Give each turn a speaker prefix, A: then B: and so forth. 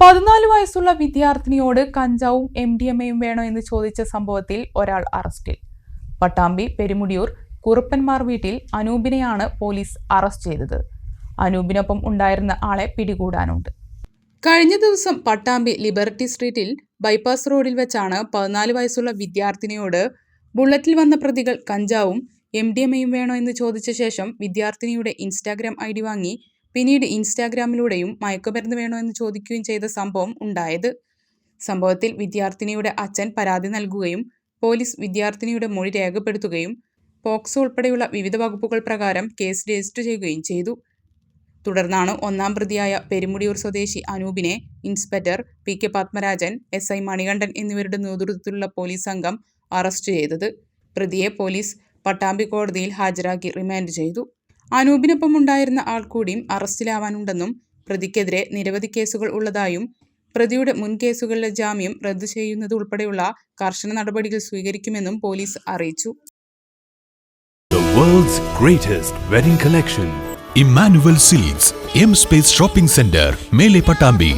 A: 14 വയസ്സുള്ള വിദ്യാർത്ഥിനിയോട് കഞ്ചാവും MDMAയും വേണോ എന്ന് ചോദിച്ച സംഭവത്തിൽ ഒരാൾ അറസ്റ്റിൽ. പട്ടാമ്പി പെരുമുടിയൂർ കുറുപ്പന്മാർ വീട്ടിൽ അനൂപിനെയാണ് പോലീസ് അറസ്റ്റ് ചെയ്തത്. അനൂപിനൊപ്പം ഉണ്ടായിരുന്ന ആളെ പിടികൂടാനുണ്ട്. കഴിഞ്ഞ ദിവസം പട്ടാമ്പി ലിബർട്ടി സ്ട്രീറ്റിൽ ബൈപ്പാസ് റോഡിൽ വെച്ചാണ് 14 വയസ്സുള്ള വിദ്യാർത്ഥിനിയോട് ബുള്ളറ്റിൽ വന്ന പ്രതികൾ കഞ്ചാവും MDMAയും വേണോ എന്ന് ചോദിച്ച ശേഷം വിദ്യാർത്ഥിനിയുടെ ഇൻസ്റ്റാഗ്രാം ID വാങ്ങി പിന്നീട് ഇൻസ്റ്റാഗ്രാമിലൂടെയും മയക്കുമരുന്ന് വേണോ എന്ന് ചോദിക്കുകയും ചെയ്ത സംഭവം ഉണ്ടായത്. സംഭവത്തിൽ വിദ്യാർത്ഥിനിയുടെ അച്ഛൻ പരാതി നൽകുകയും പോലീസ് വിദ്യാർത്ഥിനിയുടെ മൊഴി രേഖപ്പെടുത്തുകയും പോക്സോ ഉൾപ്പെടെയുള്ള വിവിധ വകുപ്പുകൾ പ്രകാരം കേസ് രജിസ്റ്റർ ചെയ്യുകയും ചെയ്തു. തുടർന്നാണ് ഒന്നാം പ്രതിയായ പെരുമുടിയൂർ സ്വദേശി അനൂപിനെ inspector PK Padmarajan, SI Manikandan എന്നിവരുടെ നേതൃത്വത്തിലുള്ള പോലീസ് സംഘം അറസ്റ്റ് ചെയ്തത്. പ്രതിയെ പോലീസ് പട്ടാമ്പി കോടതിയിൽ ഹാജരാക്കി റിമാൻഡ് ചെയ്തു. അനൂപിനൊപ്പം ഉണ്ടായിരുന്ന ആൾ കൂടിയും അറസ്റ്റിലാവാനുണ്ടെന്നും പ്രതിക്കെതിരെ നിരവധി കേസുകൾ ഉള്ളതായും പ്രതിയുടെ മുൻ കേസുകളിലെ ജാമ്യം റദ്ദു ചെയ്യുന്നത് ഉൾപ്പെടെയുള്ള കർശന നടപടികൾ സ്വീകരിക്കുമെന്നും പോലീസ് അറിയിച്ചു.
B: The world's greatest wedding collection.
C: Emmanuel Silks, M Space Shopping Center, Mele Patambi.